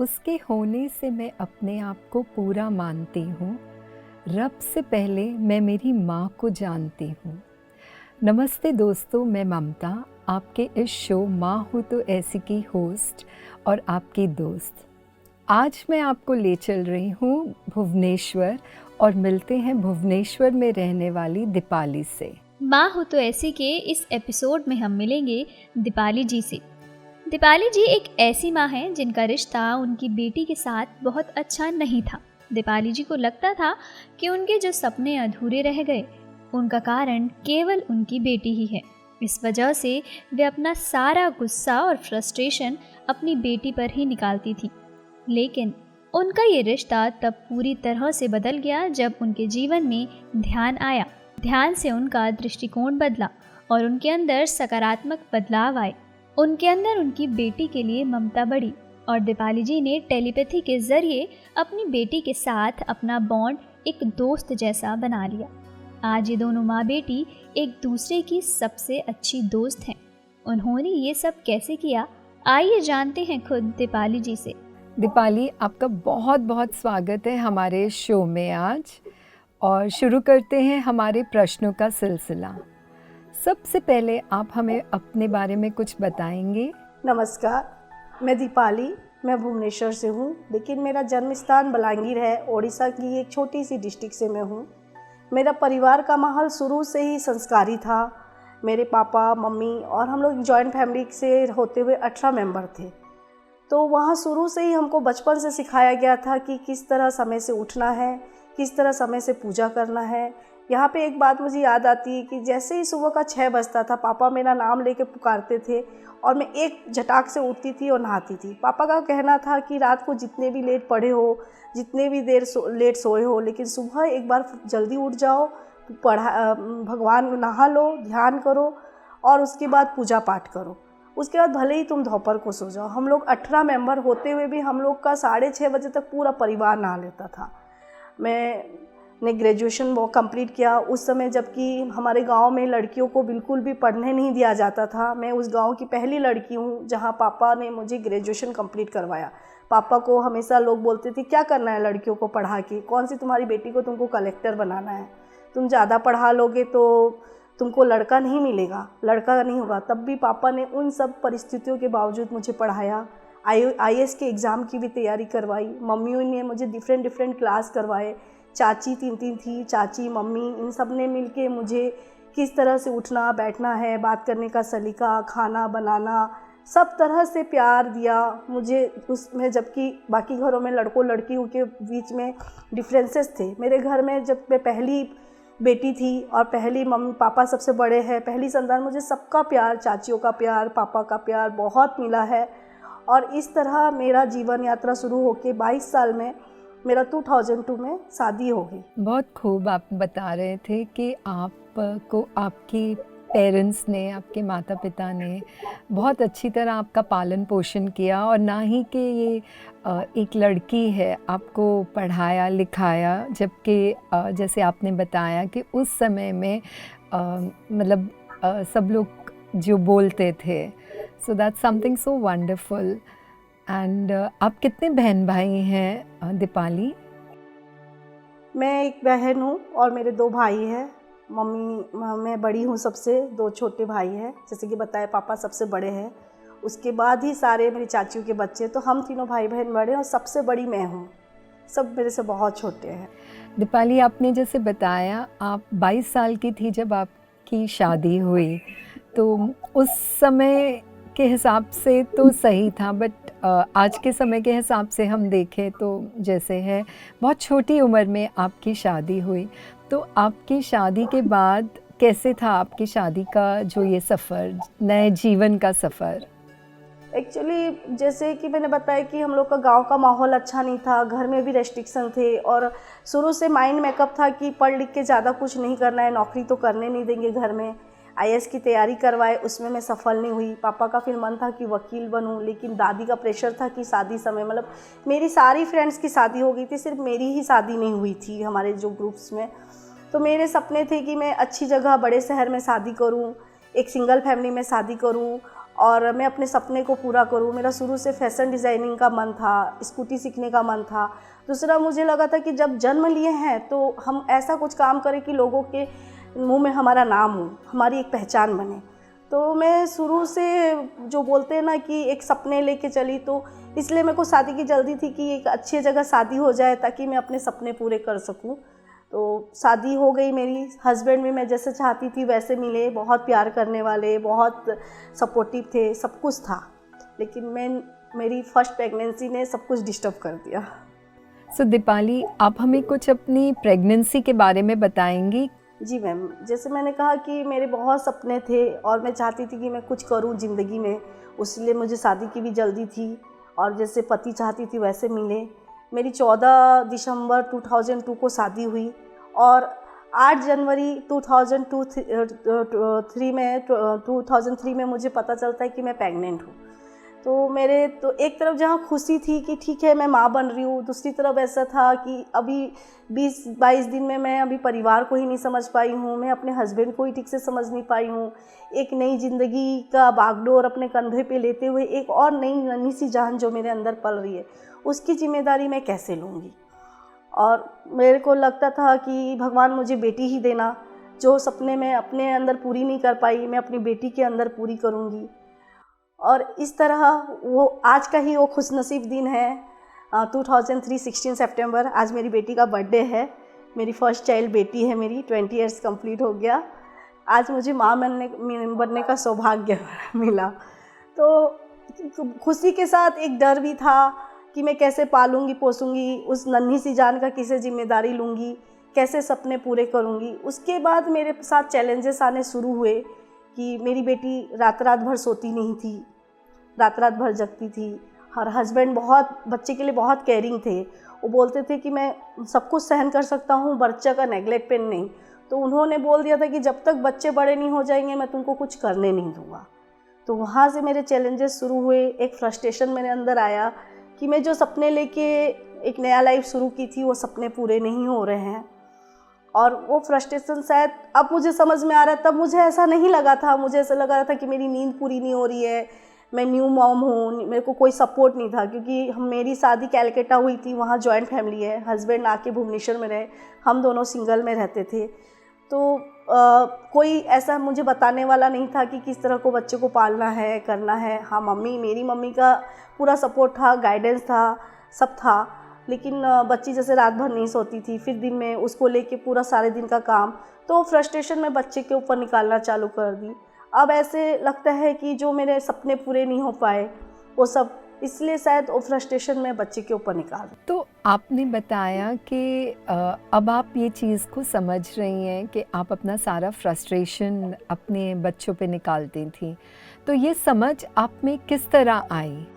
सास के होने से मैं अपने आप को पूरा मानती हूँ। रब से पहले मैं मेरी माँ को जानती हूँ। नमस्ते दोस्तों, मैं ममता, आपके इस शो माँ हूँ तो ऐसी की होस्ट और आपकी दोस्त। आज मैं आपको ले चल रही हूँ भुवनेश्वर और मिलते हैं भुवनेश्वर में रहने वाली दीपाली से। माँ हो तो ऐसी के इस एपिसोड में हम मिलेंगे दीपाली जी से। दीपाली जी एक ऐसी माँ हैं जिनका रिश्ता उनकी बेटी के साथ बहुत अच्छा नहीं था। दीपाली जी को लगता था कि उनके जो सपने अधूरे रह गए उनका कारण केवल उनकी बेटी ही है। इस वजह से वे अपना सारा गुस्सा और फ्रस्ट्रेशन अपनी बेटी पर ही निकालती थी। लेकिन उनका ये रिश्ता तब पूरी तरह से बदल गया जब उनके जीवन में ध्यान आया। ध्यान से उनका दृष्टिकोण बदला और उनके अंदर सकारात्मक बदलाव आए। उनके अंदर उनकी बेटी के लिए ममता बढ़ी और दीपाली जी ने टेलीपैथी के जरिए अपनी बेटी के साथ अपना बॉन्ड एक दोस्त जैसा बना लिया। आज ये दोनों माँ बेटी एक दूसरे की सबसे अच्छी दोस्त हैं। उन्होंने ये सब कैसे किया, आइए जानते हैं खुद दीपाली जी से। दीपाली, आपका बहुत बहुत स्वागत है हमारे शो में आज। और शुरू करते हैं हमारे प्रश्नों का सिलसिला। सबसे पहले आप हमें अपने बारे में कुछ बताएंगे? नमस्कार, मैं दीपाली, मैं भुवनेश्वर से हूँ, लेकिन मेरा जन्म स्थान बलांगीर है। ओडिशा की एक छोटी सी डिस्ट्रिक्ट से मैं हूँ। मेरा परिवार का माहौल शुरू से ही संस्कारी था। मेरे पापा, मम्मी और हम लोग जॉइंट फैमिली से होते हुए 18 मेंबर थे। तो वहाँ शुरू से ही हमको बचपन से सिखाया गया था कि किस तरह समय से उठना है, किस तरह समय से पूजा करना है। यहाँ पे एक बात मुझे याद आती है कि जैसे ही सुबह का 6 बजता था, पापा मेरा नाम लेके पुकारते थे और मैं एक झटाक से उठती थी और नहाती थी। पापा का कहना था कि रात को जितने भी लेट पढ़े हो, जितने भी देर लेट सोए हो, लेकिन सुबह एक बार जल्दी उठ जाओ, भगवान नहा लो, ध्यान करो और उसके बाद पूजा पाठ करो। उसके बाद भले ही तुम दोपहर को सो जाओ। हम लोग 18 होते हुए भी हम लोग का 6:30 बजे तक पूरा परिवार नहा लेता था। मैंने ग्रेजुएशन वो कंप्लीट किया उस समय, जबकि हमारे गांव में लड़कियों को बिल्कुल भी पढ़ने नहीं दिया जाता था। मैं उस गांव की पहली लड़की हूं जहां पापा ने मुझे ग्रेजुएशन कंप्लीट करवाया। पापा को हमेशा लोग बोलते थे, क्या करना है लड़कियों को पढ़ा के, कौन सी तुम्हारी बेटी को तुमको कलेक्टर बनाना है, तुम ज़्यादा पढ़ा लोगे तो तुमको लड़का नहीं मिलेगा, लड़का नहीं होगा। तब भी पापा ने उन सब परिस्थितियों के बावजूद मुझे पढ़ाया। IAS के एग्ज़ाम की भी तैयारी करवाई। मम्मियों ने मुझे डिफरेंट क्लास करवाए। चाची 3 थी, चाची, मम्मी, इन सब ने मिलके मुझे किस तरह से उठना बैठना है, बात करने का सलीका, खाना बनाना, सब तरह से प्यार दिया मुझे उसमें। जबकि बाकी घरों में लड़कों लड़कियों के बीच में डिफरेंसेस थे, मेरे घर में जब मैं पहली बेटी थी और पहली मम्मी पापा सबसे बड़े हैं, पहली संतान, मुझे सबका प्यार, चाचियों का प्यार, पापा का प्यार बहुत मिला है। और इस तरह मेरा जीवन यात्रा शुरू होके 22 साल में मेरा 2002 में शादी हो गई। बहुत खूब आप बता रहे थे कि आपको आपके पेरेंट्स ने, आपके माता पिता ने बहुत अच्छी तरह आपका पालन पोषण किया और ना ही कि ये एक लड़की है आपको पढ़ाया लिखाया। जबकि जैसे आपने बताया कि उस समय में मतलब सब लोग जो बोलते थे, so that's something so wonderful. And आप कितने बहन भाई हैं दीपाली? मैं एक बहन हूँ और मेरे 2 भाई हैं। मैं बड़ी हूँ सबसे, 2 छोटे भाई हैं। जैसे कि बताया, पापा सबसे बड़े हैं, उसके बाद ही सारे मेरी चाचियों के बच्चे। तो हम तीनों भाई बहन बड़े हैं और सबसे बड़ी मैं हूँ। सब मेरे से बहुत छोटे हैं। दीपाली, आपने जैसे बताया आप 22 साल की थी जब आपकी शादी हुई, तो उस समय के हिसाब से तो सही था, बट आज के समय के हिसाब से हम देखें तो जैसे है बहुत छोटी उम्र में आपकी शादी हुई। तो आपकी शादी के बाद कैसे था आपकी शादी का जो ये सफ़र, नए जीवन का सफ़र? एक्चुअली जैसे कि मैंने बताया कि हम लोग का गांव का माहौल अच्छा नहीं था, घर में भी रेस्ट्रिक्शन थे और शुरू से माइंड मेकअप था कि पढ़ लिख के ज़्यादा कुछ नहीं करना है, नौकरी तो करने नहीं देंगे घर में। IAS की तैयारी करवाए, उसमें मैं सफल नहीं हुई। पापा का फिर मन था कि वकील बनूं, लेकिन दादी का प्रेशर था कि शादी समय, मतलब मेरी सारी फ्रेंड्स की शादी हो गई थी, सिर्फ मेरी ही शादी नहीं हुई थी हमारे जो ग्रुप्स में। तो मेरे सपने थे कि मैं अच्छी जगह बड़े शहर में शादी करूं, एक सिंगल फैमिली में शादी करूं और मैं अपने सपने को पूरा करूं। मेरा शुरू से फैशन डिज़ाइनिंग का मन था, स्कूटी सीखने का मन था। दूसरा मुझे लगा था कि जब जन्म लिए हैं तो हम ऐसा कुछ काम करें कि लोगों के मुंह में हमारा नाम हो, हमारी एक पहचान बने। तो मैं शुरू से जो बोलते हैं ना कि एक सपने लेके चली, तो इसलिए मेरे को शादी की जल्दी थी कि एक अच्छी जगह शादी हो जाए ताकि मैं अपने सपने पूरे कर सकूं। तो शादी हो गई मेरी। हस्बैंड भी मैं जैसे चाहती थी वैसे मिले, बहुत प्यार करने वाले, बहुत सपोर्टिव थे, सब कुछ था। लेकिन मेरी फर्स्ट प्रेगनेंसी ने सब कुछ डिस्टर्ब कर दिया। सो दीपाली, आप हमें कुछ अपनी प्रेगनेंसी के बारे में बताएंगी? जी मैम, जैसे मैंने कहा कि मेरे बहुत सपने थे और मैं चाहती थी कि मैं कुछ करूं ज़िंदगी में, उसलिए मुझे शादी की भी जल्दी थी और जैसे पति चाहती थी वैसे मिले। मेरी 14 दिसंबर 2002 को शादी हुई और 8 जनवरी 2003 में मुझे पता चलता है कि मैं प्रेग्नेंट हूँ। तो मेरे तो एक तरफ जहाँ खुशी थी कि ठीक है मैं माँ बन रही हूँ, दूसरी तरफ ऐसा था कि अभी 20-22 दिन में मैं अभी परिवार को ही नहीं समझ पाई हूँ, मैं अपने हस्बैंड को ही ठीक से समझ नहीं पाई हूँ। एक नई ज़िंदगी का बागडोर अपने कंधे पे लेते हुए एक और नई नन्ही सी जान जो मेरे अंदर पल रही है, उसकी जिम्मेदारी मैं कैसे लूँगी। और मेरे को लगता था कि भगवान मुझे बेटी ही देना, जो सपने मैं अपने अंदर पूरी नहीं कर पाई मैं अपनी बेटी के अंदर पूरी करूँगी। और इस तरह वो आज का ही वो खुशनसीब दिन है 2003 16 सितंबर। आज मेरी बेटी का बर्थडे है। मेरी फर्स्ट चाइल्ड बेटी है, मेरी 20 इयर्स कंप्लीट हो गया। आज मुझे माँ बनने का सौभाग्य मिला। तो खुशी के साथ एक डर भी था कि मैं कैसे पालूंगी पोसूंगी उस नन्ही सी जान का, किसे जिम्मेदारी लूँगी, कैसे सपने पूरे करूँगी। उसके बाद मेरे साथ चैलेंजेस आने शुरू हुए कि मेरी बेटी रात भर सोती नहीं थी, रात भर जगती थी। और हस्बैंड बच्चे के लिए बहुत केयरिंग थे। वो बोलते थे कि मैं सब कुछ सहन कर सकता हूँ, बच्चा का नेगलेक्ट पेन नहीं। तो उन्होंने बोल दिया था कि जब तक बच्चे बड़े नहीं हो जाएंगे मैं तुमको कुछ करने नहीं दूँगा। तो वहाँ से मेरे चैलेंजेस शुरू हुए। एक फ्रस्ट्रेशन मेरे अंदर आया कि मैं जो सपने लेके एक नया लाइफ शुरू की थी वो सपने पूरे नहीं हो रहे हैं। और वो फ्रस्ट्रेशन शायद अब मुझे समझ में आ रहा है, तब मुझे ऐसा नहीं लगा था। मुझे ऐसा लगा था कि मेरी नींद पूरी नहीं हो रही है, मैं न्यू मॉम हूँ, मेरे को कोई सपोर्ट नहीं था। क्योंकि मेरी शादी कैलकाटा हुई थी, वहाँ जॉइंट फैमिली है, हस्बैंड आके भुवनेश्वर में रहे, हम दोनों सिंगल में रहते थे। तो कोई ऐसा मुझे बताने वाला नहीं था कि किस तरह को बच्चे को पालना है, करना है। हाँ, मेरी मम्मी का पूरा सपोर्ट था, गाइडेंस था, सब था। लेकिन बच्ची जैसे रात भर नहीं सोती थी, फिर दिन में उसको लेके पूरा सारे दिन का काम, तो फ्रस्ट्रेशन में बच्चे के ऊपर निकालना चालू कर दी। अब ऐसे लगता है कि जो मेरे सपने पूरे नहीं हो पाए वो सब, इसलिए शायद वो फ्रस्ट्रेशन में बच्चे के ऊपर निकाल। तो आपने बताया कि अब आप ये चीज़ को समझ रही हैं कि आप अपना सारा फ्रस्ट्रेशन अपने बच्चों पे निकालती थी। तो ये समझ आप में किस तरह आई?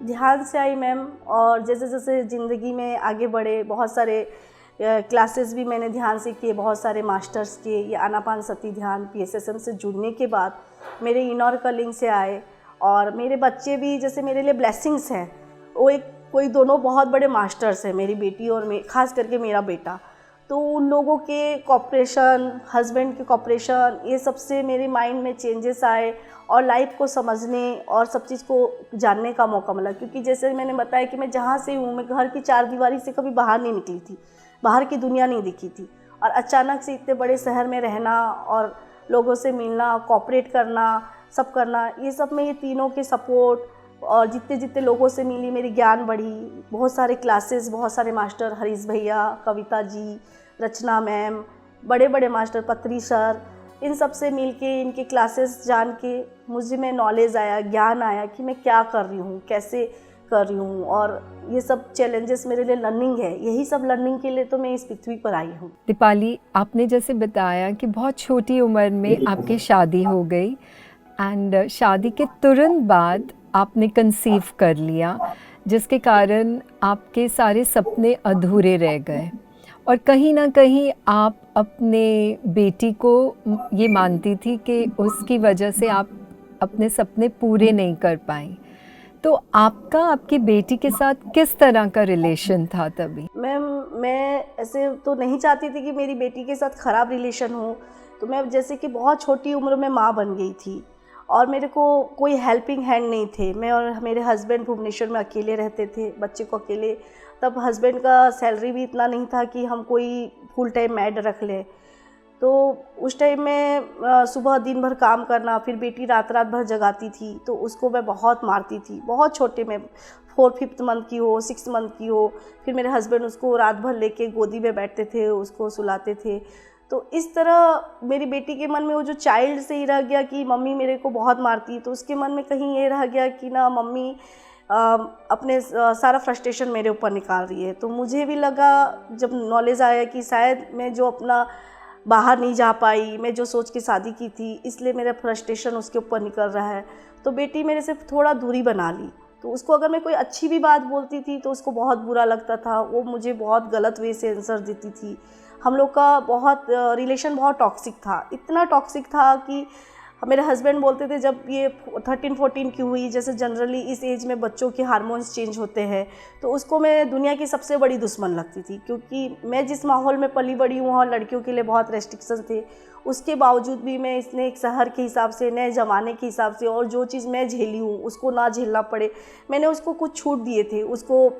ध्यान से आई मैम। और जैसे जैसे ज़िंदगी में आगे बढ़े, बहुत सारे क्लासेस भी मैंने ध्यान से किए, बहुत सारे मास्टर्स किए। ये आनापानसती ध्यान PSSM से जुड़ने के बाद मेरे इनर कलिंग से आए। और मेरे बच्चे भी जैसे मेरे लिए ब्लेसिंग्स हैं। वो कोई दोनों बहुत बड़े मास्टर्स हैं, मेरी बेटी और ख़ास करके मेरा बेटा। तो उन लोगों के कॉपरेशन, हस्बैंड के कॉपरेशन, ये सब से मेरे माइंड में चेंजेस आए और लाइफ को समझने और सब चीज़ को जानने का मौका मिला। क्योंकि जैसे मैंने बताया कि मैं जहाँ से हूँ, मैं घर की 4 दीवारी से कभी बाहर नहीं निकली थी, बाहर की दुनिया नहीं दिखी थी। और अचानक से इतने बड़े शहर में रहना और लोगों से मिलना, कोऑपरेट करना, सब करना, ये सब में ये तीनों के सपोर्ट और जितने जितने लोगों से मिली मेरी ज्ञान बढ़ी। बहुत सारे क्लासेस, बहुत सारे मास्टर, हरीश भैया, कविता जी, रचना मैम, बड़े बड़े मास्टर, पत्री सर, इन सब से मिल के, इनके क्लासेस जान के मुझे में नॉलेज आया, ज्ञान आया कि मैं क्या कर रही हूँ, कैसे कर रही हूँ। और ये सब चैलेंजेस मेरे लिए लर्निंग है। यही सब लर्निंग के लिए तो मैं इस पृथ्वी पर आई हूँ। दीपाली, आपने जैसे बताया कि बहुत छोटी उम्र में आपकी शादी हो गई एंड शादी के तुरंत बाद आपने कंसीव कर लिया, जिसके कारण आपके सारे सपने अधूरे रह गए। और कहीं ना कहीं आप अपने बेटी को ये मानती थी कि उसकी वजह से आप अपने सपने पूरे नहीं कर पाई। तो आपका आपकी बेटी के साथ किस तरह का रिलेशन था तभी? मैम, मैं ऐसे तो नहीं चाहती थी कि मेरी बेटी के साथ ख़राब रिलेशन हो। तो मैं जैसे कि बहुत छोटी उम्र में माँ बन गई थी और मेरे को कोई हेल्पिंग हैंड नहीं थे। मैं और मेरे हस्बैंड भुवनेश्वर में अकेले रहते थे, बच्चे को अकेले। तब हस्बैंड का सैलरी भी इतना नहीं था कि हम कोई फुल टाइम मैड रख लें। तो उस टाइम में सुबह दिन भर काम करना, फिर बेटी रात रात भर जगाती थी, तो उसको मैं बहुत मारती थी। बहुत छोटे में 4-5 मंथ की हो, 6 मंथ की हो, फिर मेरे हस्बैंड उसको रात भर लेके गोदी में बैठते थे, उसको सुलाते थे। तो इस तरह मेरी बेटी के मन में वो जो चाइल्ड से ही रह गया कि मम्मी मेरे को बहुत मारती, तो उसके मन में कहीं ये रह गया कि ना मम्मी अपने सारा फ्रस्ट्रेशन मेरे ऊपर निकाल रही है। तो मुझे भी लगा, जब नॉलेज आया कि शायद मैं जो अपना बाहर नहीं जा पाई, मैं जो सोच के शादी की थी, इसलिए मेरा फ्रस्ट्रेशन उसके ऊपर निकल रहा है, तो बेटी मेरे से थोड़ा दूरी बना ली। तो उसको अगर मैं कोई अच्छी भी बात बोलती थी तो उसको बहुत बुरा लगता था, वो मुझे बहुत गलत वे से आंसर देती थी। हम लोग का बहुत रिलेशन बहुत टॉक्सिक था, इतना टॉक्सिक था कि मेरे हस्बैंड बोलते थे, जब ये 13-14 की हुई, जैसे जनरली इस एज में बच्चों के हार्मोन्स चेंज होते हैं, तो उसको मैं दुनिया की सबसे बड़ी दुश्मन लगती थी। क्योंकि मैं जिस माहौल में पली बड़ी हूँ वहाँ लड़कियों के लिए बहुत रेस्ट्रिक्शन थे, उसके बावजूद भी मैं इसने एक शहर के हिसाब से, नए ज़माने के हिसाब से, और जो चीज़ मैं झेली हूँ उसको ना झेलना पड़े, मैंने उसको कुछ छूट दिए थे। उसको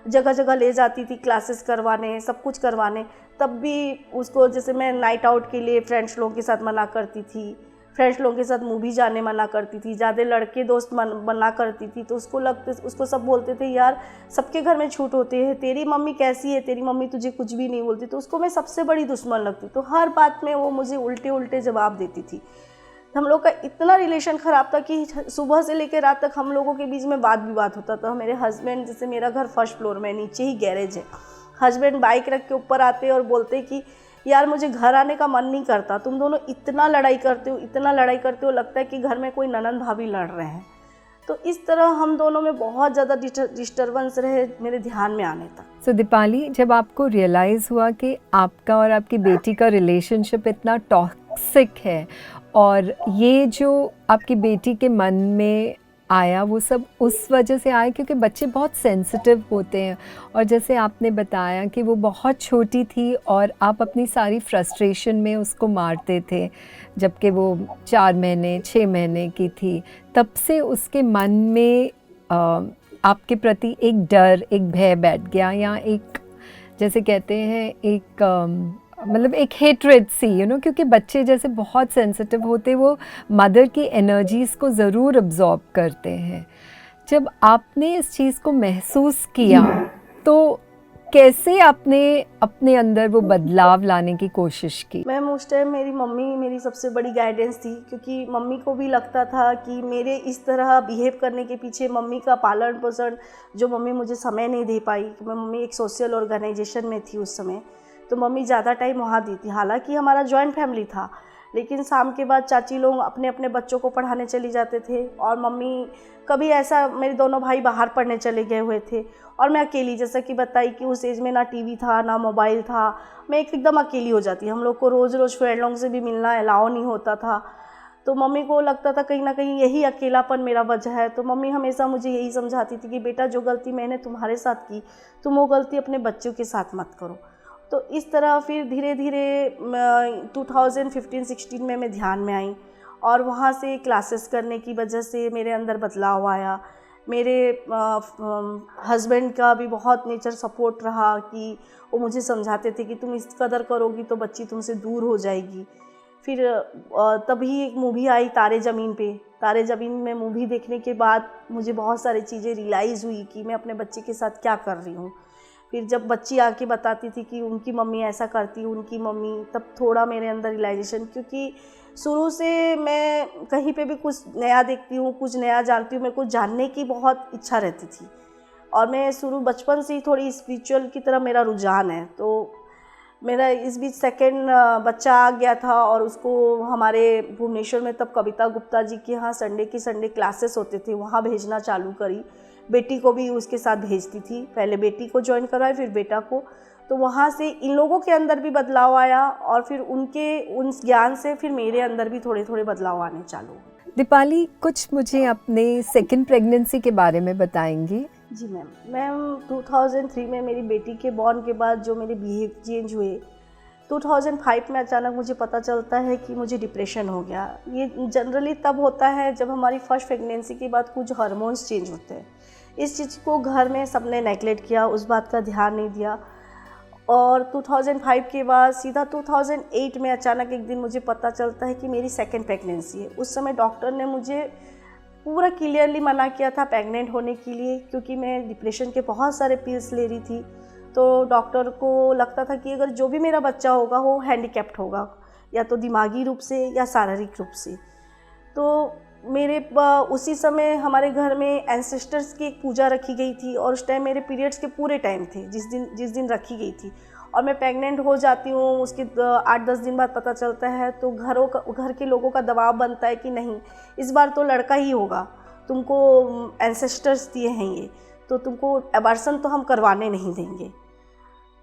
जगह जगह ले जाती थी, क्लासेस करवाने, सब कुछ करवाने। तब भी उसको, जैसे मैं नाइट आउट के लिए फ्रेंड्स लोगों के साथ मना करती थी, फ्रेंड्स लोगों के साथ मूवी जाने मना करती थी, ज़्यादा लड़के दोस्त मना करती थी, तो उसको सब बोलते थे यार सबके घर में छूट होते हैं, तेरी मम्मी कैसी है, तेरी मम्मी तुझे कुछ भी नहीं बोलती। तो उसको मैं सबसे बड़ी दुश्मन लगती, तो हर बात में वो मुझे उल्टे उल्टे जवाब देती थी। हम लोग का इतना रिलेशन ख़राब था कि सुबह से लेकर रात तक हम लोगों के बीच में बात विवाद होता था। मेरे हस्बैंड, जैसे मेरा घर फर्स्ट फ्लोर में, नीचे ही गैरेज है, हस्बैंड बाइक रख के ऊपर आते और बोलते कि यार मुझे घर आने का मन नहीं करता, तुम दोनों इतना लड़ाई करते हो, इतना लड़ाई करते हो, लगता है कि घर में कोई ननंद भाभी लड़ रहे हैं। तो इस तरह हम दोनों में बहुत ज़्यादा डिस्टर्बेंस रहे मेरे ध्यान में आने तक। सो दीपाली, जब आपको रियलाइज़ हुआ कि आपका और आपकी बेटी का रिलेशनशिप इतना टॉक्सिक है, और ये जो आपकी बेटी के मन में आया वो सब उस वजह से आया क्योंकि बच्चे बहुत सेंसिटिव होते हैं, और जैसे आपने बताया कि वो बहुत छोटी थी और आप अपनी सारी फ्रस्ट्रेशन में उसको मारते थे, जबकि वो 4 महीने 6 महीने की थी, तब से उसके मन में आपके प्रति एक डर, एक भय बैठ गया, या एक, जैसे कहते हैं, एक मतलब एक हेट्रेड सी, क्योंकि बच्चे जैसे बहुत सेंसिटिव होते, वो मदर की एनर्जीज़ को ज़रूर अब्जॉर्ब करते हैं। जब आपने इस चीज़ को महसूस किया तो कैसे आपने अपने अंदर वो बदलाव लाने की कोशिश की? मैम, उस टाइम मेरी मम्मी मेरी सबसे बड़ी गाइडेंस थी, क्योंकि मम्मी को भी लगता था कि मेरे इस तरह बिहेव करने के पीछे मम्मी का पालन पोषण, जो मम्मी मुझे समय नहीं दे पाई। मम्मी एक सोशल ऑर्गेनाइजेशन में थी उस समय, तो मम्मी ज़्यादा टाइम वहाँ दी थी। हालांकि हमारा जॉइंट फैमिली था, लेकिन शाम के बाद चाची लोग अपने अपने बच्चों को पढ़ाने चली जाते थे, और मम्मी कभी ऐसा, मेरे दोनों भाई बाहर पढ़ने चले गए हुए थे और मैं अकेली, जैसा कि बताई कि उस एज में ना टीवी था ना मोबाइल था, मैं एकदम अकेली हो जाती। हम लोग को रोज़ रोज़ फ्रेंड लोगों से भी मिलना अलाउ नहीं होता था, तो मम्मी को लगता था कहीं ना कहीं यही अकेलापन मेरा वजह है। तो मम्मी हमेशा मुझे यही समझाती थी कि बेटा, जो गलती मैंने तुम्हारे साथ की, तुम वो गलती अपने बच्चों के साथ मत करो। तो इस तरह फिर धीरे धीरे 2015-16 में मैं ध्यान में आई, और वहाँ से क्लासेस करने की वजह से मेरे अंदर बदलाव आया। मेरे हस्बैंड का भी बहुत नेचर सपोर्ट रहा कि वो मुझे समझाते थे कि तुम इस कदर करोगी तो बच्ची तुमसे दूर हो जाएगी। फिर तभी एक मूवी आई तारे ज़मीन पे। तारे ज़मीन में मूवी देखने के बाद मुझे बहुत सारी चीज़ें रियलाइज़ हुई कि मैं अपने बच्चे के साथ क्या कर रही हूँ। फिर जब बच्ची आके बताती थी कि उनकी मम्मी ऐसा करती, उनकी मम्मी, तब थोड़ा मेरे अंदर रियलाइजेशन, क्योंकि शुरू से मैं कहीं पे भी कुछ नया देखती हूँ, कुछ नया जानती हूँ, मेरे को जानने की बहुत इच्छा रहती थी, और मैं शुरू बचपन से ही थोड़ी स्पिरिचुअल की तरफ मेरा रुझान है। तो मेरा इस बीच सेकंड बच्चा आ गया था, और उसको हमारे भुवनेश्वर में तब कविता गुप्ता जी के यहाँ संडे की संडे क्लासेस होते थे, वहाँ भेजना चालू करी। बेटी को भी उसके साथ भेजती थी, पहले बेटी को ज्वाइन करवाई फिर बेटा को। तो वहाँ से इन लोगों के अंदर भी बदलाव आया, और फिर उन ज्ञान से फिर मेरे अंदर भी थोड़े थोड़े बदलाव आने चालू हुए। दीपाली, कुछ मुझे अपने सेकंड प्रेगनेंसी के बारे में बताएंगी? जी मैम, 2003 में मेरी बेटी के बॉर्न के बाद जो मेरे बिहेव चेंज हुए, 2005 में अचानक मुझे पता चलता है कि मुझे डिप्रेशन हो गया। ये जनरली तब होता है जब हमारी फर्स्ट प्रेगनेंसी के बाद कुछ हार्मोन्स चेंज होते हैं। इस चीज़ को घर में सबने नेगलेक्ट किया, उस बात का ध्यान नहीं दिया। और 2005 के बाद सीधा 2008 में अचानक एक दिन मुझे पता चलता है कि मेरी सेकंड प्रेगनेंसी है। उस समय डॉक्टर ने मुझे पूरा क्लियरली मना किया था प्रेग्नेंट होने के लिए, क्योंकि मैं डिप्रेशन के बहुत सारे पिल्स ले रही थी। तो डॉक्टर को लगता था कि अगर जो भी मेरा बच्चा होगा वो हैंडीकैप्ड होगा, या तो दिमागी रूप से या शारीरिक रूप से। तो मेरे उसी समय हमारे घर में एंसेस्टर्स की एक पूजा रखी गई थी, और उस टाइम मेरे पीरियड्स के पूरे टाइम थे जिस दिन रखी गई थी, और मैं प्रेग्नेंट हो जाती हूँ। उसके 8-10 दिन बाद पता चलता है, तो घर के लोगों का दबाव बनता है कि नहीं, इस बार तो लड़का ही होगा, तुमको एंसेस्टर्स दिए हैं ये, तो तुमको एबॉर्शन तो हम करवाने नहीं देंगे।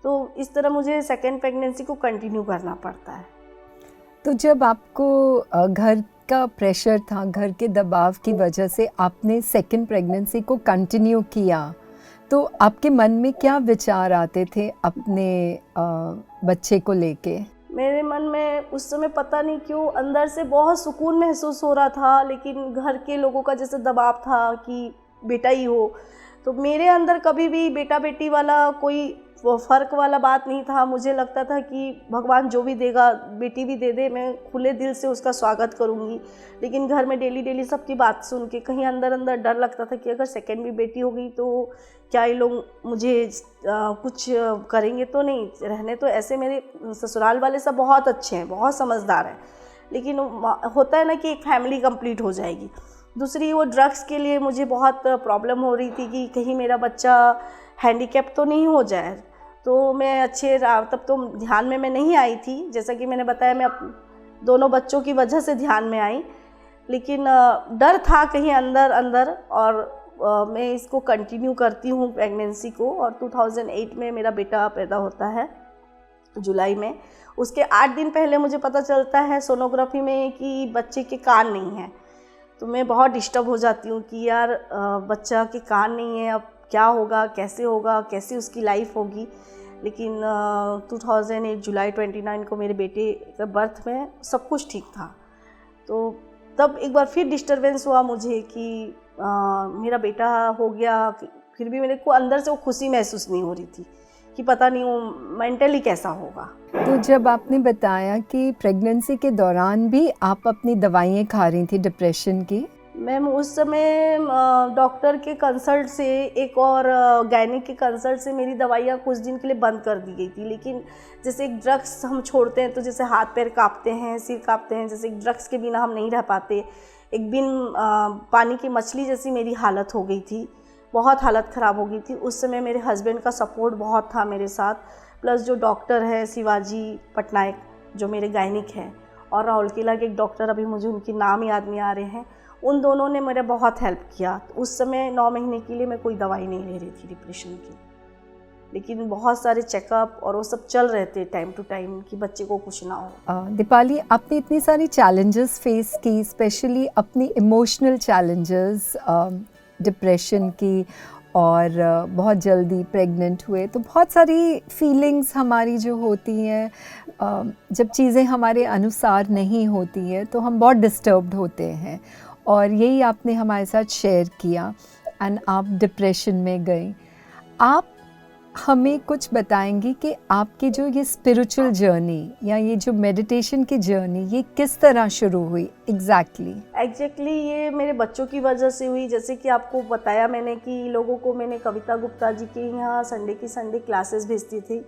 तो इस तरह मुझे सेकेंड प्रेगनेंसी को कंटिन्यू करना पड़ता है। तो जब आपको घर का प्रेशर था, घर के दबाव की वजह से आपने सेकंड प्रेगनेंसी को कंटिन्यू किया, तो आपके मन में क्या विचार आते थे अपने बच्चे को लेके? मेरे मन में उस समय पता नहीं क्यों अंदर से बहुत सुकून महसूस हो रहा था, लेकिन घर के लोगों का जैसे दबाव था कि बेटा ही हो। तो मेरे अंदर कभी भी बेटा बेटी वाला कोई वो फ़र्क वाला बात नहीं था। मुझे लगता था कि भगवान जो भी देगा, बेटी भी दे दे, मैं खुले दिल से उसका स्वागत करूँगी। लेकिन घर में डेली सबकी बात सुन के कहीं अंदर डर लगता था कि अगर सेकंड भी बेटी हो गई तो क्या ये लोग मुझे कुछ करेंगे तो नहीं। रहने तो ऐसे मेरे ससुराल वाले सब बहुत अच्छे हैं, बहुत समझदार हैं, लेकिन होता है ना कि एक फैमिली कंप्लीट हो जाएगी। दूसरी वो ड्रग्स के लिए मुझे बहुत प्रॉब्लम हो रही थी कि कहीं मेरा बच्चा हैंडीकैप तो नहीं हो जाए। तो मैं तब तो ध्यान में मैं नहीं आई थी, जैसा कि मैंने बताया मैं दोनों बच्चों की वजह से ध्यान में आई, लेकिन डर था कहीं अंदर। और मैं इसको कंटिन्यू करती हूँ प्रेगनेंसी को, और 2008 में मेरा बेटा पैदा होता है जुलाई में। उसके 8 दिन पहले मुझे पता चलता है सोनोग्राफी में कि बच्चे के कान नहीं हैं। तो मैं बहुत डिस्टर्ब हो जाती हूँ कि यार बच्चा के कान नहीं है, अब क्या होगा, कैसे होगा, कैसी उसकी लाइफ होगी। लेकिन 2008 जुलाई 29 को मेरे बेटे का बर्थ में सब कुछ ठीक था। तो तब एक बार फिर डिस्टर्बेंस हुआ मुझे कि मेरा बेटा हो गया। फिर भी मेरे को अंदर से वो खुशी महसूस नहीं हो रही थी कि पता नहीं वो मेंटली कैसा होगा। तो जब आपने बताया कि प्रेगनेंसी के दौरान भी आप अपनी दवाइयाँ खा रही थी डिप्रेशन की? मैम उस समय डॉक्टर के कंसल्ट से एक और गायनिक के कंसल्ट से मेरी दवाइयाँ कुछ दिन के लिए बंद कर दी गई थी। लेकिन जैसे एक ड्रग्स हम छोड़ते हैं तो जैसे हाथ पैर कांपते हैं, सिर कांपते हैं, जैसे एक ड्रग्स के बिना हम नहीं रह पाते। एक बिन पानी की मछली जैसी मेरी हालत हो गई थी, बहुत हालत ख़राब हो गई थी। उस समय मेरे हस्बैंड का सपोर्ट बहुत था मेरे साथ, प्लस जो डॉक्टर है शिवाजी पटनायक जो मेरे गायनिक हैं, और राउरकेला के एक डॉक्टर, अभी मुझे उनके नाम याद नहीं आ रहे हैं, उन दोनों ने मेरा बहुत हेल्प किया। उस समय 9 महीने के लिए मैं कोई दवाई नहीं ले रही थी डिप्रेशन की, लेकिन बहुत सारे चेकअप और वो सब चल रहे थे टाइम टू टाइम कि बच्चे को कुछ ना हो। दीपाली, आपने इतनी सारी चैलेंजेस फेस की, स्पेशली अपनी इमोशनल चैलेंजेस डिप्रेशन की, और बहुत जल्दी प्रेग्नेंट हुए, तो बहुत सारी फीलिंग्स हमारी जो होती हैं, जब चीज़ें हमारे अनुसार नहीं होती हैं तो हम बहुत डिस्टर्ब्ड होते हैं, और यही आपने हमारे साथ शेयर किया एंड आप डिप्रेशन में गई। आप हमें कुछ बताएंगी कि आपकी जो ये स्पिरिचुअल जर्नी या ये जो मेडिटेशन की जर्नी, ये किस तरह शुरू हुई एग्जैक्टली? ये मेरे बच्चों की वजह से हुई। जैसे कि आपको बताया मैंने कि लोगों को मैंने कविता गुप्ता जी के यहाँ संडे की संडे क्लासेस भेजती थी।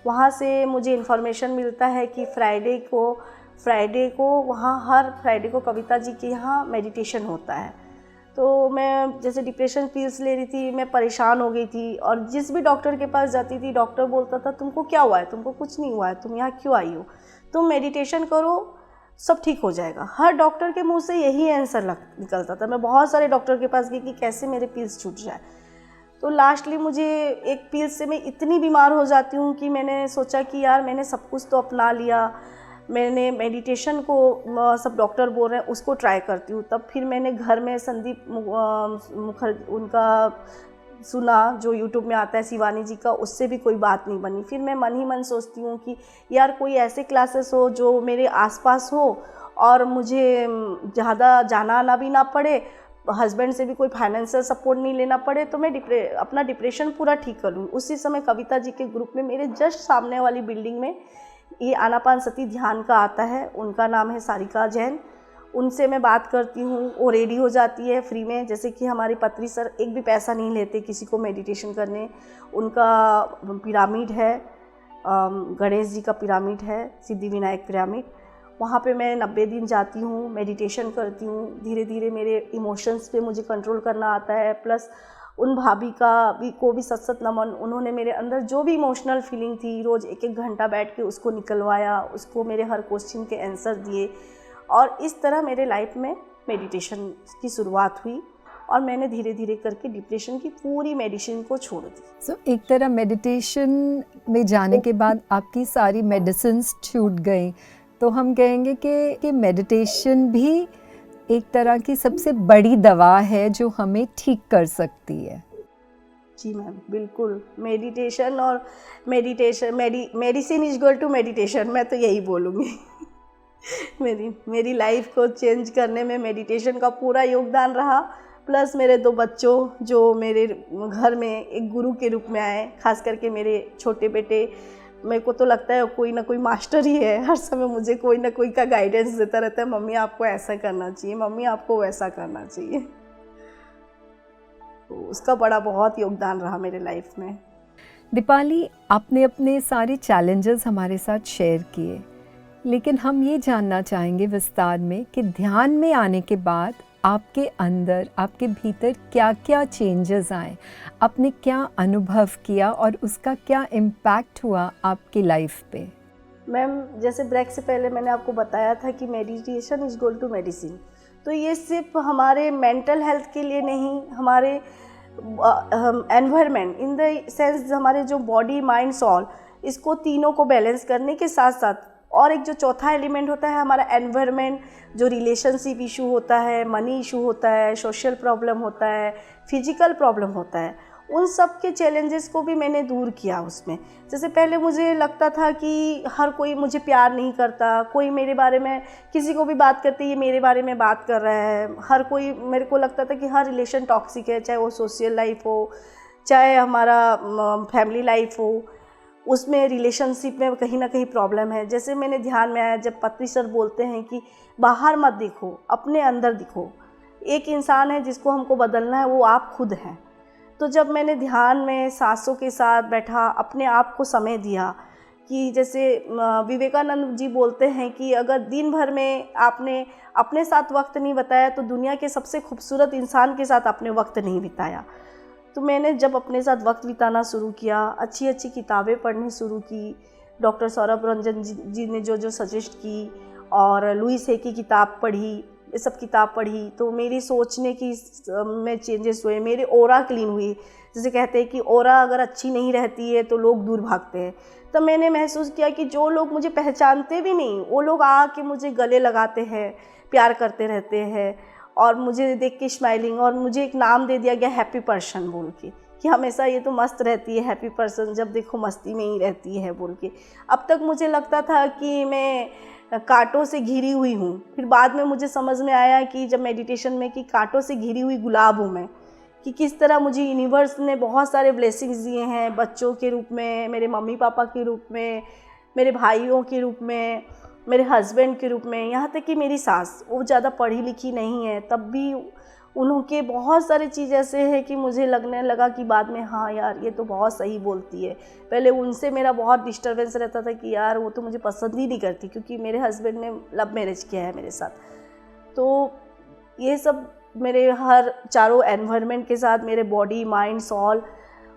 वहाँ से मुझे इन्फॉर्मेशन मिलता है कि फ्राइडे को वहाँ हर फ्राइडे को कविता जी के यहाँ मेडिटेशन होता है। तो मैं जैसे डिप्रेशन पिल्स ले रही थी, मैं परेशान हो गई थी, और जिस भी डॉक्टर के पास जाती थी डॉक्टर बोलता था तुमको क्या हुआ है, तुमको कुछ नहीं हुआ है, तुम यहाँ क्यों आई हो, तुम मेडिटेशन करो सब ठीक हो जाएगा। हर डॉक्टर के मुंह से यही आंसर निकलता था। मैं बहुत सारे डॉक्टर के पास गई कि कैसे मेरे पिल्स छूट जाए। तो लास्टली मुझे एक पिल्स से मैं इतनी बीमार हो जाती हूँ कि मैंने सोचा कि यार मैंने सब कुछ तो अपना लिया, मैंने मेडिटेशन को सब डॉक्टर बोल रहे हैं उसको ट्राई करती हूँ। तब फिर मैंने घर में संदीप मुखर्जी उनका सुना जो यूट्यूब में आता है शिवानी जी का, उससे भी कोई बात नहीं बनी। फिर मैं मन ही मन सोचती हूँ कि यार कोई ऐसे क्लासेस हो जो मेरे आसपास हो और मुझे ज़्यादा जाना आना भी ना पड़े, हस्बैंड से भी कोई फाइनेंशियल सपोर्ट नहीं लेना पड़े, तो मैं अपना डिप्रेशन पूरा ठीक कर लूँ। उसी समय कविता जी के ग्रुप में मेरे जस्ट सामने वाली बिल्डिंग में ये आनापानसती ध्यान का आता है, उनका नाम है सारिका जैन। उनसे मैं बात करती हूँ, वो रेडी हो जाती है फ्री में, जैसे कि हमारे पत्री सर एक भी पैसा नहीं लेते किसी को मेडिटेशन करने। उनका पिरामिड है, गणेश जी का पिरामिड है, सिद्धि विनायक पिरामिड, वहाँ पे मैं 90 दिन जाती हूँ, मेडिटेशन करती हूँ। धीरे धीरे मेरे इमोशंस पे मुझे कंट्रोल करना आता है। प्लस उन भाभी को भी सत सत नमन, उन्होंने मेरे अंदर जो भी इमोशनल फीलिंग थी रोज़ एक एक घंटा बैठ के उसको निकलवाया, उसको मेरे हर क्वेश्चन के आंसर दिए, और इस तरह मेरे लाइफ में मेडिटेशन की शुरुआत हुई और मैंने धीरे धीरे करके डिप्रेशन की पूरी मेडिसिन को छोड़ दी। सो एक तरह मेडिटेशन में जाने के बाद आपकी सारी मेडिसिन्स छूट गई, तो हम कहेंगे कि मेडिटेशन भी एक तरह की सबसे बड़ी दवा है जो हमें ठीक कर सकती है। जी मैम, बिल्कुल। मेडिटेशन और medicine is equal to meditation, मैं तो यही बोलूँगी। मेरी लाइफ को चेंज करने में मेडिटेशन का पूरा योगदान रहा। प्लस मेरे 2 बच्चों जो मेरे घर में एक गुरु के रूप में आए, खास करके मेरे छोटे बेटे, मेरे को तो लगता है कोई ना कोई मास्टर ही है, हर समय मुझे कोई ना कोई का गाइडेंस देता रहता है, मम्मी आपको ऐसा करना चाहिए, मम्मी आपको वैसा करना चाहिए। तो उसका बड़ा बहुत योगदान रहा मेरे लाइफ में। दीपाली, आपने अपने सारे चैलेंजेस हमारे साथ शेयर किए, लेकिन हम ये जानना चाहेंगे विस्तार में कि ध्यान में आने के बाद आपके अंदर, आपके भीतर क्या क्या चेंजेस आए, आपने क्या अनुभव किया और उसका क्या इम्पैक्ट हुआ आपकी लाइफ पे? मैम, जैसे ब्रेक से पहले मैंने आपको बताया था कि meditation is equal to medicine, तो ये सिर्फ हमारे मेंटल हेल्थ के लिए नहीं, हमारे एनवायरनमेंट इन द सेंस हमारे जो बॉडी माइंड सॉल, इसको तीनों को बैलेंस करने के साथ साथ और एक जो चौथा एलिमेंट होता है हमारा एनवायरनमेंट, जो रिलेशनशिप इशू होता है, मनी इशू होता है, सोशल प्रॉब्लम होता है, फिजिकल प्रॉब्लम होता है, उन सब के चैलेंजेस को भी मैंने दूर किया उसमें। जैसे पहले मुझे लगता था कि हर कोई मुझे प्यार नहीं करता, कोई मेरे बारे में किसी को भी बात करते ये मेरे बारे में बात कर रहा है, हर कोई, मेरे को लगता था कि हर रिलेशन टॉक्सिक है, चाहे वो सोशल लाइफ हो, चाहे हमारा फैमिली लाइफ हो, उसमें रिलेशनशिप में कहीं ना कहीं प्रॉब्लम है। जैसे मैंने ध्यान में आया, जब पत्री सर बोलते हैं कि बाहर मत दिखो, अपने अंदर दिखो, एक इंसान है जिसको हमको बदलना है, वो आप खुद हैं। तो जब मैंने ध्यान में सांसों के साथ बैठा, अपने आप को समय दिया, कि जैसे विवेकानंद जी बोलते हैं कि अगर दिन भर में आपने अपने साथ वक्त नहीं बिताया तो दुनिया के सबसे खूबसूरत इंसान के साथ आपने वक्त नहीं बिताया। तो मैंने जब अपने साथ वक्त बिताना शुरू किया, अच्छी अच्छी किताबें पढ़नी शुरू की, डॉक्टर सौरभ रंजन जी ने जो सजेस्ट की, और लुईस है की किताब पढ़ी, ये सब किताब पढ़ी, तो मेरी सोचने की में चेंजेस हुए, मेरे ओरा क्लीन हुई। जैसे कहते हैं कि ओरा अगर अच्छी नहीं रहती है तो लोग दूर भागते हैं, तब मैंने महसूस किया कि जो लोग मुझे पहचानते भी नहीं, वो लोग आके मुझे गले लगाते हैं, प्यार करते रहते हैं, और मुझे देख के स्माइलिंग, और मुझे एक नाम दे दिया गया हैप्पी पर्सन बोल के, कि हमेशा ये तो मस्त रहती है हैप्पी पर्सन, जब देखो मस्ती में ही रहती है बोल के। अब तक मुझे लगता था कि मैं कांटों से घिरी हुई हूँ, फिर बाद में मुझे समझ में आया कि जब मेडिटेशन में, कि कांटों से घिरी हुई गुलाब हूँ मैं, कि किस तरह मुझे यूनिवर्स ने बहुत सारे ब्लेसिंग्स दिए हैं, बच्चों के रूप में, मेरे मम्मी पापा के रूप में, मेरे भाइयों के रूप में, मेरे हस्बैंड के रूप में, यहाँ तक कि मेरी सास, वो ज़्यादा पढ़ी लिखी नहीं है, तब भी उनके बहुत सारे चीज़ ऐसे हैं कि मुझे लगने लगा कि बाद में हाँ यार ये तो बहुत सही बोलती है। पहले उनसे मेरा बहुत डिस्टर्बेंस रहता था कि यार वो तो मुझे पसंद ही नहीं करती, क्योंकि मेरे हस्बैंड ने लव मैरिज किया है मेरे साथ। तो ये सब मेरे हर चारों एनवायरनमेंट के साथ मेरे बॉडी माइंड सॉल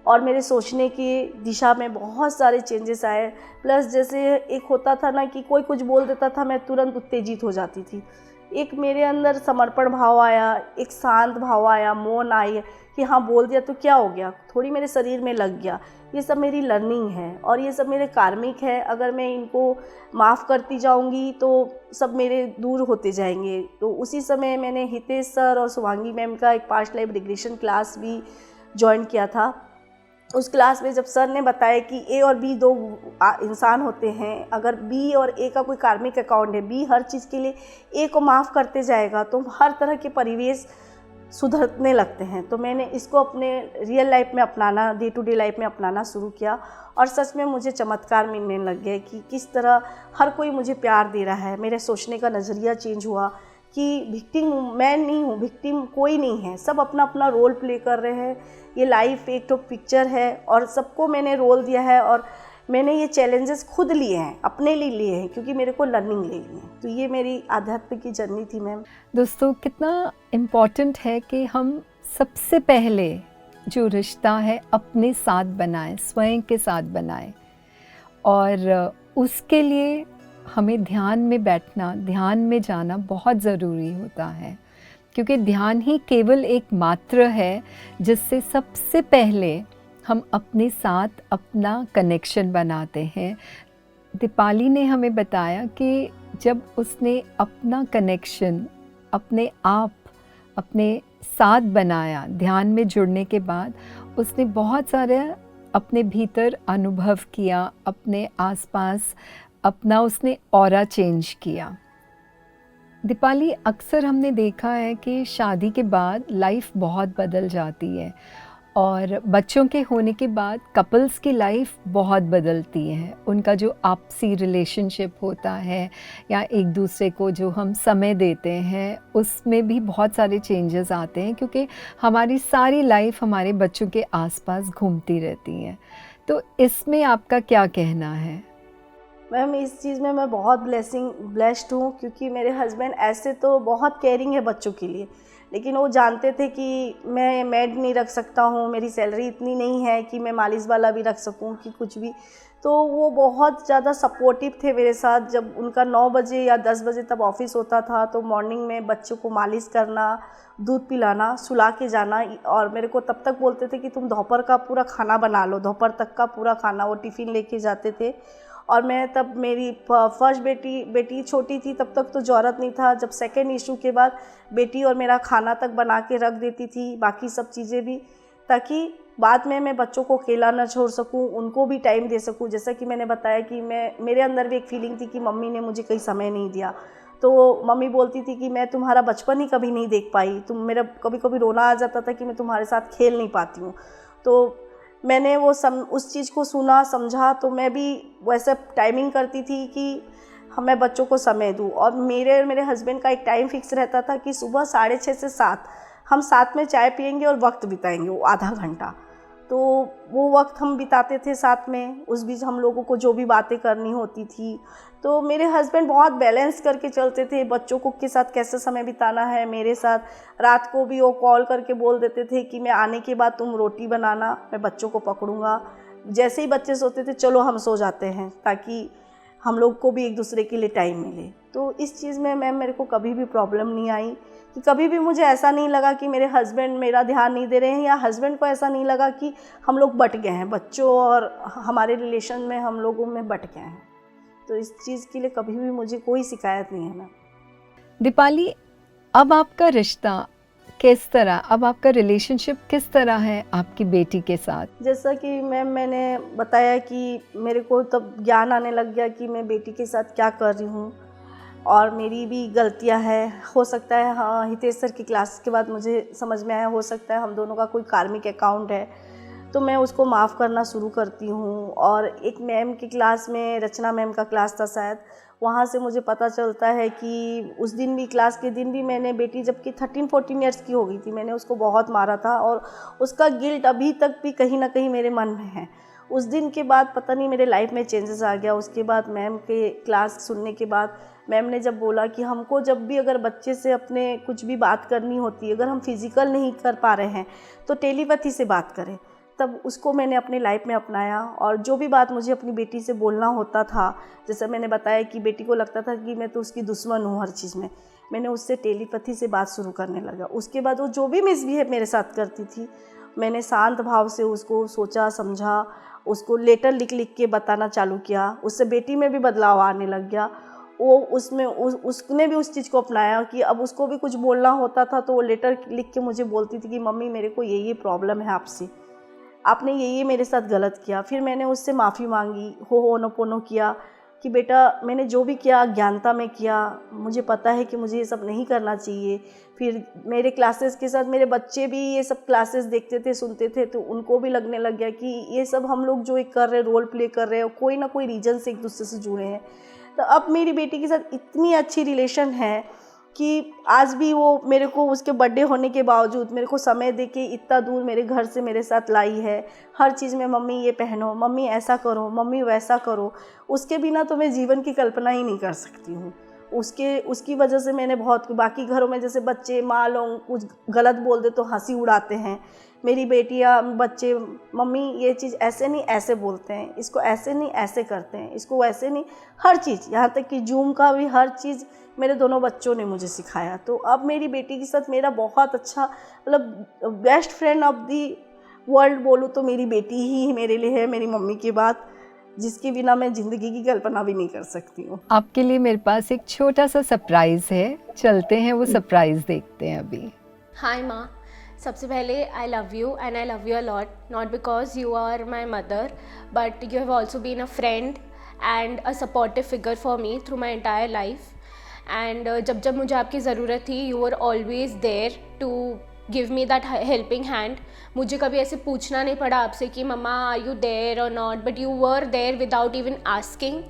और मेरे सोचने की दिशा में बहुत सारे चेंजेस आए। प्लस जैसे एक होता था ना कि कोई कुछ बोल देता था, मैं तुरंत उत्तेजित हो जाती थी। एक मेरे अंदर समर्पण भाव आया, एक शांत भाव आया, मौन आई कि हाँ बोल दिया तो क्या हो गया, थोड़ी मेरे शरीर में लग गया। ये सब मेरी लर्निंग है और ये सब मेरे कार्मिक है। अगर मैं इनको माफ़ करती जाऊंगी तो सब मेरे दूर होते जाएंगे। तो उसी समय मैंने हितेश सर और शुभांगी मैम का एक पास्ट लाइफ रिग्रेशन क्लास भी ज्वाइन किया था। उस क्लास में जब सर ने बताया कि ए और बी दो इंसान होते हैं, अगर बी और ए का कोई कार्मिक अकाउंट है, बी हर चीज़ के लिए ए को माफ़ करते जाएगा तो हर तरह के परिवेश सुधरने लगते हैं। तो मैंने इसको अपने रियल लाइफ में अपनाना, डे टू डे लाइफ में अपनाना शुरू किया और सच में मुझे चमत्कार मिलने लग गए कि किस तरह हर कोई मुझे प्यार दे रहा है। मेरे सोचने का नज़रिया चेंज हुआ कि विक्टिम मैं नहीं हूँ, विक्टिम कोई नहीं है, सब अपना अपना रोल प्ले कर रहे हैं। ये लाइफ एक तो पिक्चर है और सबको मैंने रोल दिया है और मैंने ये चैलेंजेस खुद लिए हैं, अपने लिए लिए हैं, क्योंकि मेरे को लर्निंग ले ली है। तो ये मेरी आध्यात्मिक की जर्नी थी मैम। दोस्तों, कितना इम्पॉर्टेंट है कि हम सबसे पहले जो रिश्ता है अपने साथ बनाएं, स्वयं के साथ बनाएं, और उसके लिए हमें ध्यान में बैठना, ध्यान में जाना बहुत ज़रूरी होता है, क्योंकि ध्यान ही केवल एक मात्र है जिससे सबसे पहले हम अपने साथ अपना कनेक्शन बनाते हैं। दीपाली ने हमें बताया कि जब उसने अपना कनेक्शन अपने आप अपने साथ बनाया ध्यान में जुड़ने के बाद, उसने बहुत सारे अपने भीतर अनुभव किया, अपने आसपास अपना उसने ऑरा चेंज किया। दीपाली, अक्सर हमने देखा है कि शादी के बाद लाइफ बहुत बदल जाती है और बच्चों के होने के बाद कपल्स की लाइफ बहुत बदलती है। उनका जो आपसी रिलेशनशिप होता है या एक दूसरे को जो हम समय देते हैं, उसमें भी बहुत सारे चेंजेस आते हैं, क्योंकि हमारी सारी लाइफ हमारे बच्चों के आसपास घूमती रहती है। तो इसमें आपका क्या कहना है? मैम, इस चीज़ में मैं बहुत ब्लेस्ड हूँ, क्योंकि मेरे हस्बैंड ऐसे तो बहुत केयरिंग है बच्चों के लिए, लेकिन वो जानते थे कि मैं मेड नहीं रख सकता हूँ, मेरी सैलरी इतनी नहीं है कि मैं मालिश वाला भी रख सकूँ कि कुछ भी। तो वो बहुत ज़्यादा सपोर्टिव थे मेरे साथ। जब उनका 9 बजे या 10 बजे तब ऑफिस होता था तो मॉर्निंग में बच्चों को मालिश करना, दूध पिलाना, सुला के जाना, और मेरे को तब तक बोलते थे कि तुम दोपहर का पूरा खाना बना लो, दोपहर तक का पूरा खाना। वो टिफ़िन लेके जाते थे। और मैं तब, मेरी फर्स्ट बेटी छोटी थी, तब तक तो ज़रूरत नहीं था। जब सेकेंड इशू के बाद बेटी और मेरा खाना तक बना के रख देती थी, बाकी सब चीज़ें भी, ताकि बाद में मैं बच्चों को अकेला ना छोड़ सकूं, उनको भी टाइम दे सकूं। जैसा कि मैंने बताया कि मेरे अंदर भी एक फीलिंग थी कि मम्मी ने मुझे कहीं समय नहीं दिया। तो मम्मी बोलती थी कि मैं तुम्हारा बचपन ही कभी नहीं देख पाई, तुम मेरा कभी कभी रोना आ जाता था कि मैं तुम्हारे साथ खेल नहीं पाती हूँ। तो मैंने उस चीज़ को सुना, समझा, तो मैं भी वैसे टाइमिंग करती थी कि मैं बच्चों को समय दूँ। और मेरे हस्बैंड का एक टाइम फिक्स रहता था कि सुबह 6:30 से 7 हम साथ में चाय पियेंगे और वक्त बिताएंगे, वो आधा घंटा। तो वो वक्त हम बिताते थे साथ में। उस बीच हम लोगों को जो भी बातें करनी होती थी, तो मेरे हस्बैंड बहुत बैलेंस करके चलते थे, बच्चों को के साथ कैसे समय बिताना है, मेरे साथ। रात को भी वो कॉल करके बोल देते थे कि मैं आने के बाद तुम रोटी बनाना, मैं बच्चों को पकड़ूंगा। जैसे ही बच्चे सोते थे, चलो हम सो जाते हैं, ताकि हम लोग को भी एक दूसरे के लिए टाइम मिले। तो इस चीज़ में मैम मेरे को कभी भी प्रॉब्लम नहीं आई, कि कभी भी मुझे ऐसा नहीं लगा कि मेरे हस्बैंड मेरा ध्यान नहीं दे रहे हैं, या हस्बैंड को ऐसा नहीं लगा कि हम लोग बट गए हैं, बच्चों और हमारे रिलेशन में हम लोगों में बट गए हैं। तो इस चीज़ के लिए कभी भी मुझे कोई शिकायत नहीं है मैम। दीपाली, अब आपका रिश्ता किस तरह, अब आपका रिलेशनशिप किस तरह है आपकी बेटी के साथ? जैसा कि मैम मैंने बताया कि मेरे को तब ज्ञान आने लग गया कि मैं बेटी के साथ क्या कर रही हूँ, और मेरी भी गलतियाँ हैं। हो सकता है, हाँ, हितेश सर की क्लास के बाद मुझे समझ में आया, हो सकता है हम दोनों का कोई कार्मिक अकाउंट है, तो मैं उसको माफ़ करना शुरू करती हूँ। और एक मैम की क्लास में, रचना मैम का क्लास था शायद, वहाँ से मुझे पता चलता है कि उस दिन भी, क्लास के दिन भी, मैंने बेटी जबकि 13-14 ईयर्स की हो गई थी, मैंने उसको बहुत मारा था, और उसका गिल्ट अभी तक भी कहीं ना कहीं मेरे मन में है। उस दिन के बाद पता नहीं मेरे लाइफ में चेंजेस आ गया। उसके बाद मैम के क्लास सुनने के बाद मैम ने जब बोला कि हमको जब भी अगर बच्चे से अपने कुछ भी बात करनी होती है, अगर हम फिज़िकल नहीं कर पा रहे हैं तो टेलीपैथी से बात करें, तब उसको मैंने अपनी लाइफ में अपनाया। और जो भी बात मुझे अपनी बेटी से बोलना होता था, जैसे मैंने बताया कि बेटी को लगता था कि मैं तो उसकी दुश्मन हूँ हर चीज़ में, मैंने उससे टेलीपैथी से बात शुरू करने लगा। उसके बाद वो जो भी मिसबिहेव मेरे साथ करती थी, मैंने शांत भाव से उसको सोचा, समझा, उसको लेटर लिख लिख के बताना चालू किया। उससे बेटी में भी बदलाव आने लग गया। वो उसमें उसने भी उस चीज़ को अपनाया कि अब उसको भी कुछ बोलना होता था तो वो लेटर लिख के मुझे बोलती थी कि मम्मी मेरे को ये प्रॉब्लम है आपसे, आपने ये मेरे साथ गलत किया। फिर मैंने उससे माफ़ी मांगी, होनोपोनो किया कि बेटा मैंने जो भी किया अज्ञानता में किया, मुझे पता है कि मुझे ये सब नहीं करना चाहिए। फिर मेरे क्लासेस के साथ मेरे बच्चे भी ये सब क्लासेस देखते थे, सुनते थे, तो उनको भी लगने लग गया कि ये सब हम लोग जो एक कर रहे हैं, रोल प्ले कर रहे हैं, कोई ना कोई रीजन से एक दूसरे से जुड़े हैं। तो अब मेरी बेटी के साथ इतनी अच्छी रिलेशन है कि आज भी वो मेरे को उसके बर्थडे होने के बावजूद मेरे को समय दे के इतना दूर मेरे घर से मेरे साथ लाई है। हर चीज़ में मम्मी ये पहनो, मम्मी ऐसा करो, मम्मी वैसा करो। उसके बिना तो मैं जीवन की कल्पना ही नहीं कर सकती हूँ। उसकी वजह से मैंने बहुत, बाकी घरों में जैसे बच्चे माँ लोग कुछ गलत बोल दे तो हंसी उड़ाते हैं, मेरी बेटियाँ बच्चे मम्मी ये चीज़ ऐसे नहीं ऐसे बोलते हैं, इसको ऐसे नहीं ऐसे करते हैं, इसको वैसे नहीं, हर चीज़, यहाँ तक कि जूम का भी हर चीज़ मेरे दोनों बच्चों ने मुझे सिखाया। तो अब मेरी बेटी के साथ मेरा बहुत अच्छा, मतलब best friend of the world बोलूँ तो मेरी बेटी ही मेरे लिए है, मेरी मम्मी की बात, जिसके बिना मैं ज़िंदगी की कल्पना भी नहीं कर सकती हूँ। आपके लिए मेरे पास एक छोटा सा सरप्राइज़ है, चलते हैं वो सरप्राइज़ देखते हैं अभी। हाय माँ, सबसे पहले I love you and I love you a lot, not because you are my mother but you have also been a friend and a supportive figure for me through my entire life. And जब जब मुझे आपकी ज़रूरत थी you are always there to give me that helping hand. मुझे कभी ऐसे पूछना नहीं पड़ा आपसे कि मम्मा आर यू देयर और not, but you were there without even asking.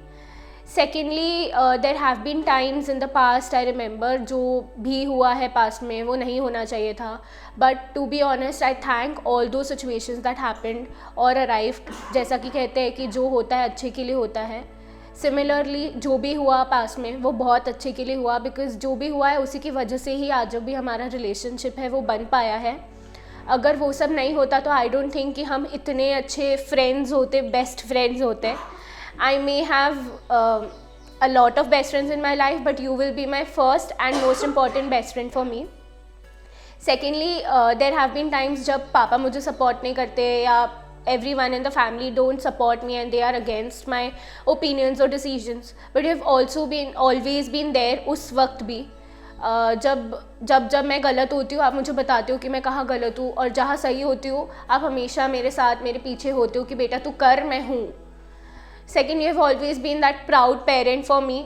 Secondly there have been times in the past, I remember, जो भी हुआ है पास्ट में वो नहीं होना चाहिए था, but to be honest I thank all those situations that happened और अराइव्ड। जैसा कि कहते हैं कि जो होता है अच्छे के लिए होता है, सिमिलरली जो भी हुआ पास्ट में वो बहुत अच्छे के लिए हुआ, बिकॉज जो भी हुआ है उसी की वजह से ही आज जो भी हमारा रिलेशनशिप है वो बन पाया है। अगर वो सब नहीं होता तो आई डोंट थिंक कि हम इतने अच्छे फ्रेंड्स होते, बेस्ट फ्रेंड्स होते। I may have a lot of best friends in my life, but you will be my first and most important best friend for me. Secondly, there have been times जब पापा मुझे support नहीं करते या everyone in the family don't support me and they are against my opinions or decisions, but you have also been always been there उस वक्त भी। जब मैं गलत होती हूँ आप मुझे बताते हो कि मैं कहाँ गलत हूँ, और जहाँ सही होती हूँ आप हमेशा मेरे साथ मेरे पीछे होते हो कि बेटा तू कर, मैं हूँ। Second, you have always been that proud parent for me.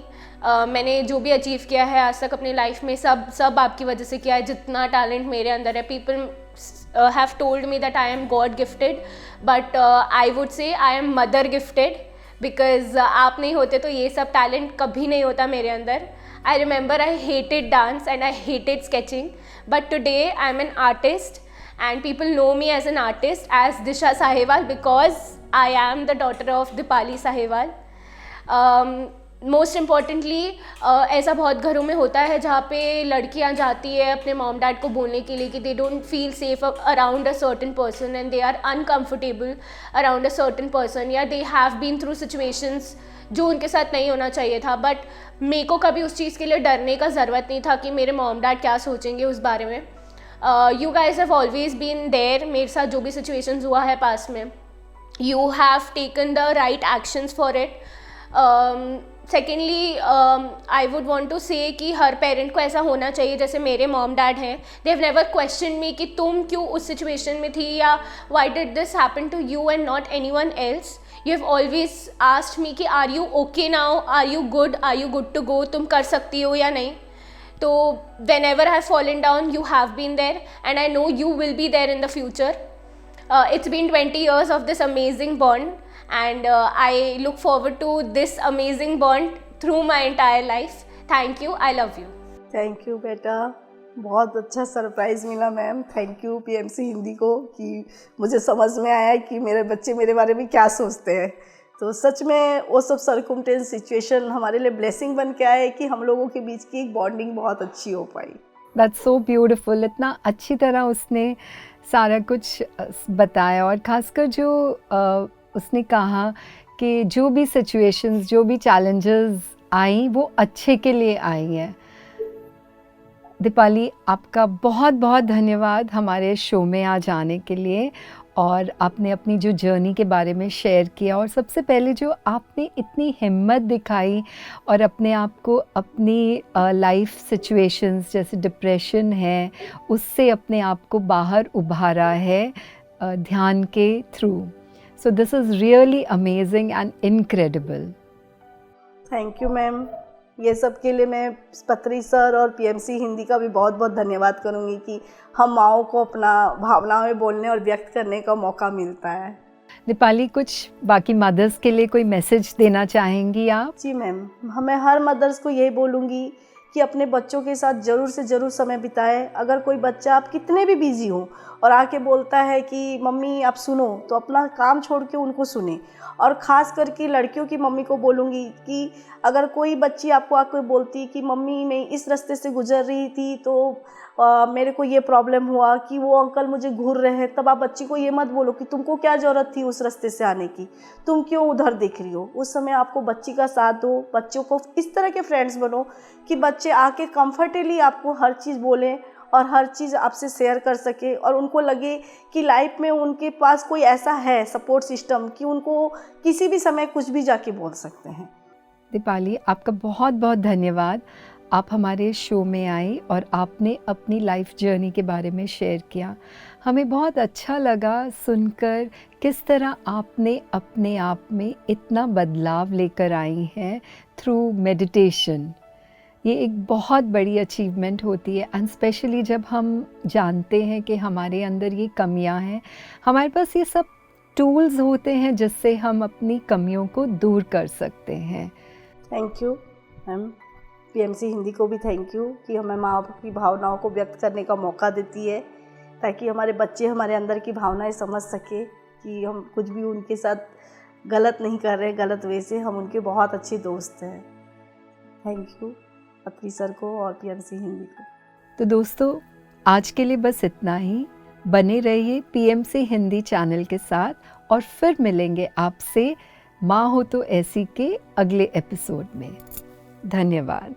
मैंने जो भी अचीव किया है आज तक अपनी लाइफ में सब आपकी वजह से किया है। जितना टैलेंट मेरे अंदर है, people have told me that I am God gifted, but I would say I am mother gifted, because आप नहीं होते तो ये सब टैलेंट कभी नहीं होता मेरे अंदर। I remember I hated dance and I hated sketching, but today I am an artist and people know me as an artist, as Disha Sahiwal, because I am the daughter of Dipali Sahiwal. Most importantly ऐसा बहुत घरों में होता है जहाँ पे लड़कियाँ जाती है अपने मॉम डैड को बोलने के लिए कि they don't feel safe around a certain person and they are uncomfortable around a certain person, या they have been through situations जो उनके साथ नहीं होना चाहिए था। बट मेरे को कभी उस चीज़ के लिए डरने का ज़रूरत नहीं था कि मेरे मॉम डैड क्या सोचेंगे उस बारे में। You guys have always been there. मेरे साथ जो भी सिचुएशंस हुआ है पास्ट में, you have taken the right actions for it. Secondly I would want to say कि हर पेरेंट को ऐसा होना चाहिए जैसे मेरे मॉम डैड हैं। They have never question me कि तुम क्यों उस सिचुएशन में थी, या why did this happen to you and not anyone else. You have always asked me कि are you okay now, are you good to go, तुम कर सकती हो या नहीं। तो whenever I have fallen down, you have been there, and I know you will be there in the future. It's been 20 years of this amazing bond, and I look forward to this amazing bond through my entire life. Thank you. I love you. Thank you बेटा, बहुत अच्छा surprise मिला ma'am. Thank you PMC Hindi को कि मुझे समझ में आया कि मेरे बच्चे मेरे बारे में क्या सोचते हैं। तो सच में वो सब सर्कमस्टेंस सिचुएशन हमारे लिए ब्लेसिंग बन के आए कि हम लोगों के बीच की एक बॉन्डिंग बहुत अच्छी हो पाई। That's so beautiful. इतना अच्छी तरह उसने सारा कुछ बताया, और ख़ासकर जो उसने कहा कि जो भी सिचुएशंस, जो भी चैलेंजेस आई वो अच्छे के लिए आई हैं। दीपाली, आपका बहुत बहुत धन्यवाद हमारे शो में आज आने के लिए, और आपने अपनी जो जर्नी के बारे में शेयर किया, और सबसे पहले जो आपने इतनी हिम्मत दिखाई और अपने आप को अपनी लाइफ सिचुएशंस जैसे डिप्रेशन है उससे अपने आप को बाहर उभारा है ध्यान के through. So this is really amazing and incredible. Thank you ma'am. ये सब के लिए मैं पत्री सर और पीएमसी हिंदी का भी बहुत बहुत धन्यवाद करूँगी कि हम माओं को अपना भावनाओं में बोलने और व्यक्त करने का मौका मिलता है. दीपाली, कुछ बाकी मदर्स के लिए कोई मैसेज देना चाहेंगी आप? जी मैम, मैं हर मदर्स को यही बोलूँगी कि अपने बच्चों के साथ ज़रूर से ज़रूर समय बिताएं. अगर कोई बच्चा आप कितने भी बिजी हो और आके बोलता है कि मम्मी आप सुनो, तो अपना काम छोड़ के उनको सुने. और ख़ास करके लड़कियों की मम्मी को बोलूँगी कि अगर कोई बच्ची आपको आकर बोलती कि मम्मी मैं इस रास्ते से गुजर रही थी तो मेरे को ये प्रॉब्लम हुआ कि वो अंकल मुझे घूर रहे हैं, तब आप बच्ची को ये मत बोलो कि तुमको क्या ज़रूरत थी उस रास्ते से आने की, तुम क्यों उधर देख रही हो. उस समय आपको बच्ची का साथ दो, बच्चों को इस तरह के फ्रेंड्स बनो कि बच्चे आके कंफर्टेबली आपको हर चीज़ बोलें और हर चीज़ आपसे शेयर कर सके, और उनको लगे कि लाइफ में उनके पास कोई ऐसा है सपोर्ट सिस्टम कि उनको किसी भी समय कुछ भी जाके बोल सकते हैं. दीपाली, आपका बहुत बहुत धन्यवाद. आप हमारे शो में आई और आपने अपनी लाइफ जर्नी के बारे में शेयर किया. हमें बहुत अच्छा लगा सुनकर किस तरह आपने अपने आप में इतना बदलाव लेकर आई हैं थ्रू मेडिटेशन. ये एक बहुत बड़ी अचीवमेंट होती है, एंड स्पेशली जब हम जानते हैं कि हमारे अंदर ये कमियां हैं. हमारे पास ये सब टूल्स होते हैं जिससे हम अपनी कमियों को दूर कर सकते हैं. Thank you ma'am. PMC Hindi को भी थैंक यू कि हमें माँ की भावनाओं को व्यक्त करने का मौका देती है, ताकि हमारे बच्चे हमारे अंदर की भावनाएं समझ सके कि हम कुछ भी उनके साथ गलत नहीं कर रहे, गलत वे से. हम उनके बहुत अच्छे दोस्त हैं. थैंक यू पत्री सर को और पीएमसी हिंदी को. तो दोस्तों, आज के लिए बस इतना ही. बने रहिए पीएमसी हिंदी चैनल के साथ, और फिर मिलेंगे आपसे माँ हो तो ऐसी के अगले एपिसोड में. धन्यवाद.